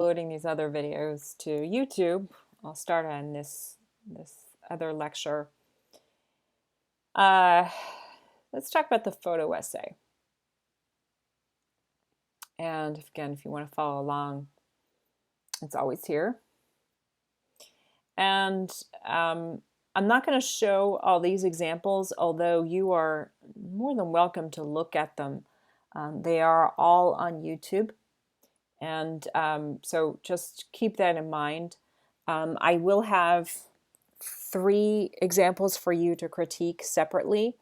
uploading these other videos to YouTube. I'll start on this other lecture. Uh, let's talk about the photo essay. And again, if you want to follow along, it's always here. And I'm not going to show all these examples, although you are more than welcome to look at them. They are all on YouTube. And so just keep that in mind. I will have 3 examples for you to critique separately,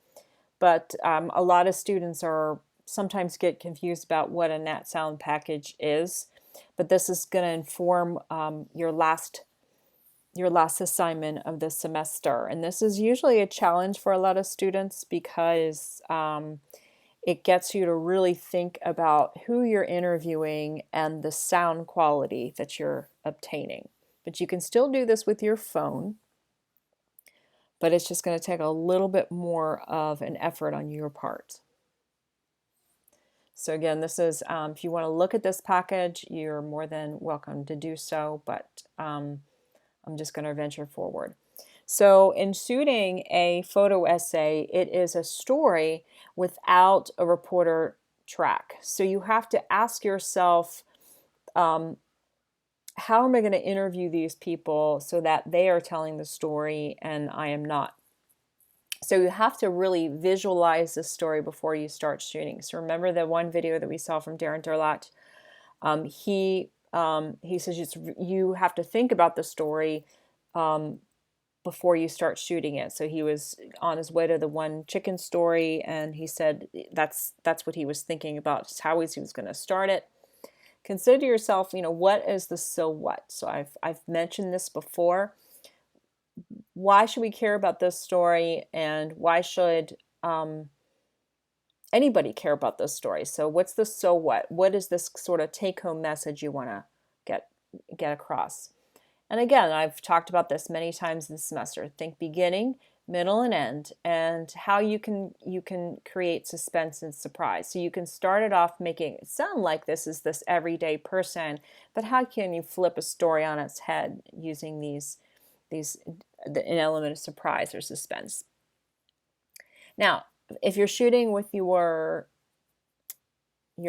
but a lot of students sometimes get confused about what a Nat Sound package is. But this is going to inform your last assignment of the semester. And this is usually a challenge for a lot of students because it gets you to really think about who you're interviewing and the sound quality that you're obtaining. But you can still do this with your phone, but it's just going to take a little bit more of an effort on your part. So again, this is, if you want to look at this package, you're more than welcome to do so, but I'm just going to venture forward. So in shooting a photo essay, it is a story without a reporter track. So you have to ask yourself, how am I going to interview these people so that they are telling the story and I am not? So you have to really visualize the story before you start shooting. So remember the one video that we saw from Darren Durlat? He says you have to think about the story before you start shooting it. So he was on his way to the one chicken story, and he said that's what he was thinking about, how he was going to start it. Consider yourself, what is the so what? So I've mentioned this before. Why should we care about this story, and why should anybody care about this story? So what's the so what? What is this sort of take-home message you want to get across? And again, I've talked about this many times this semester. Think beginning, middle, and end, and how you can create suspense and surprise. So you can start it off making it sound like this is this everyday person, but how can you flip a story on its head using an element of surprise or suspense? Now, if you're shooting with your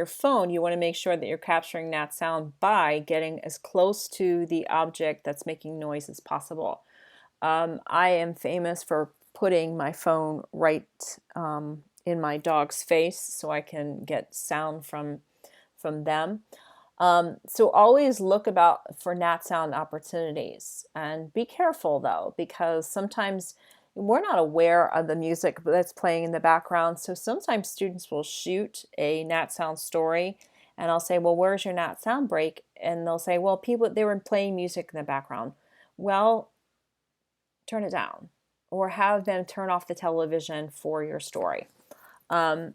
phone, you want to make sure that you're capturing that sound by getting as close to the object that's making noise as possible. I am famous for putting my phone right in my dog's face so I can get sound from them. So always look for nat sound opportunities, and be careful though, because sometimes we're not aware of the music that's playing in the background. So sometimes students will shoot a nat sound story, and I'll say, well, where's your nat sound break? And they'll say, well, they were playing music in the background. Well, turn it down, or have them turn off the television for your story.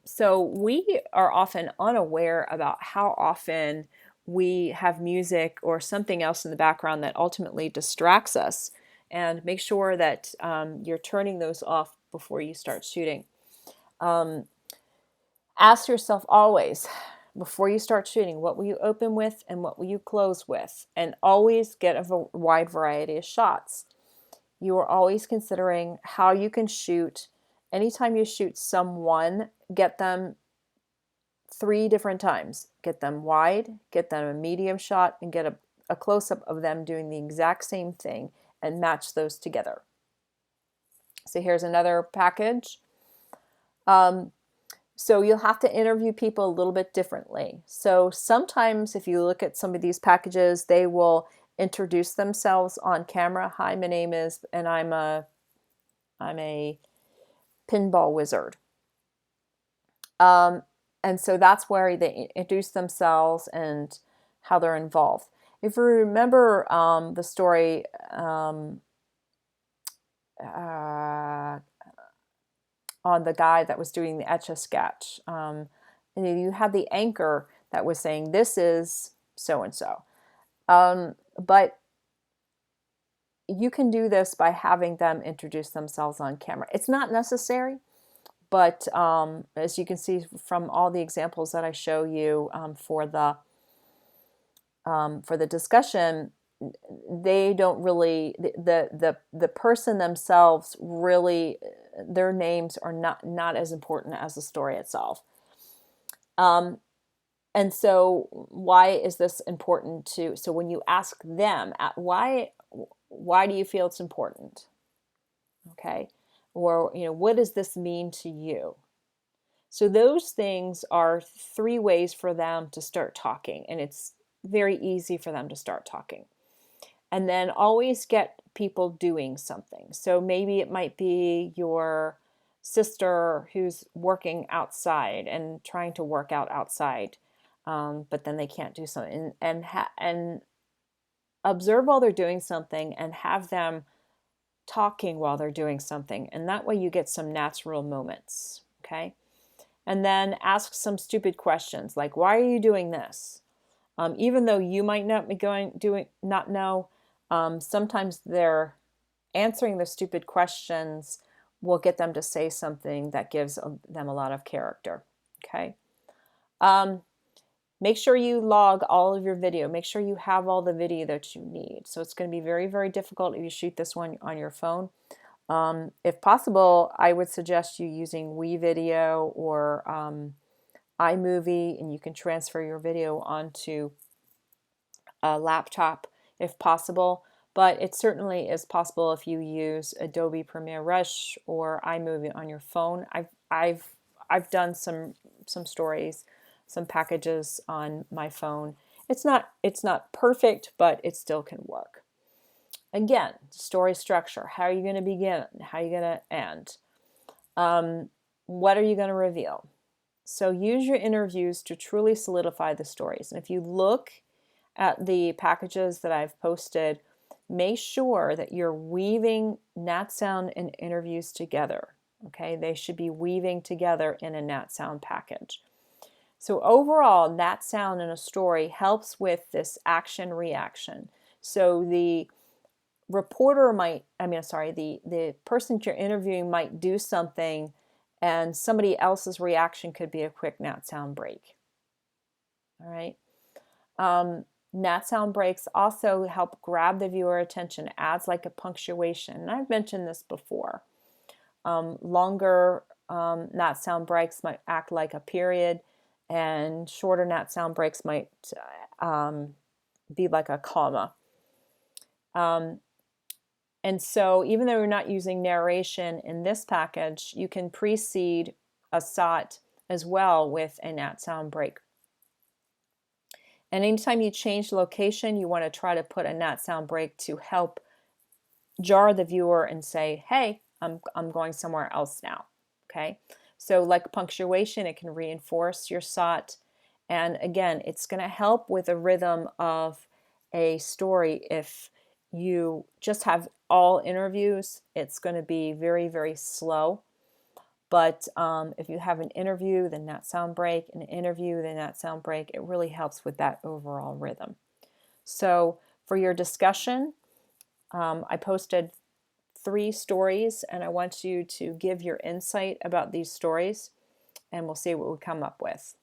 So we are often unaware about how often we have music or something else in the background that ultimately distracts us, and make sure that you're turning those off before you start shooting. Ask yourself always, before you start shooting, what will you open with and what will you close with? And always get a wide variety of shots. You are always considering how you can shoot. Anytime you shoot someone, get them 3 different times. Get them wide, get them a medium shot, and get a close-up of them doing the exact same thing, and match those together. So here's another package. So you'll have to interview people a little bit differently. So sometimes if you look at some of these packages, they will introduce themselves on camera. Hi, my name is, and I'm a pinball wizard. And so that's where they introduce themselves and how they're involved. If you remember the story on the guy that was doing the Etch-a-Sketch, and you had the anchor that was saying, this is so-and-so. But you can do this by having them introduce themselves on camera. It's not necessary, but as you can see from all the examples that I show you for the for the discussion, they don't really, the person themselves really, their names are not as important as the story itself. And so why is this important to, so when you ask them, why do you feel it's important? Okay. Or, what does this mean to you? So those things are 3 ways for them to start talking, and it's very easy for them to start talking. And then always get people doing something. So maybe it might be your sister who's working outside and trying to work out outside, but then they can't do something. And observe while they're doing something and have them talking while they're doing something. And that way you get some natural moments, okay? And then ask some stupid questions like, why are you doing this? Even though you might not be not know, sometimes they're answering the stupid questions will get them to say something that gives them a lot of character. Okay. Make sure you log all of your video. Make sure you have all the video that you need. So it's going to be very, very difficult if you shoot this one on your phone. If possible, I would suggest you using WeVideo or iMovie, and you can transfer your video onto a laptop if possible. But it certainly is possible if you use Adobe Premiere Rush or iMovie on your phone. I've done some stories, some packages on my phone. It's not perfect, but it still can work. Again, story structure. How are you going to begin? How are you going to end? What are you going to reveal? So use your interviews to truly solidify the stories. And if you look at the packages that I've posted, make sure that you're weaving Nat Sound and interviews together. Okay, they should be weaving together in a Nat Sound package. So overall, Nat Sound in a story helps with this action reaction. So the reporter might, the person you're interviewing might do something and somebody else's reaction could be a quick Nat Sound break. All right. Nat Sound breaks also help grab the viewer attention, adds like a punctuation. And I've mentioned this before. Longer Nat Sound breaks might act like a period, and shorter Nat Sound breaks might be like a comma. And so even though we're not using narration in this package, you can precede a SOT as well with a Nat Sound break. And anytime you change location, you want to try to put a Nat Sound break to help jar the viewer and say, hey, I'm going somewhere else now. Okay, so like punctuation, it can reinforce your SOT. And again, it's going to help with the rhythm of a story. If you just have all interviews, it's going to be very, very slow. But if you have an interview, then Nat Sound break, an interview, then Nat Sound break, it really helps with that overall rhythm. So for your discussion, I posted 3 stories, and I want you to give your insight about these stories, and we'll see what we come up with.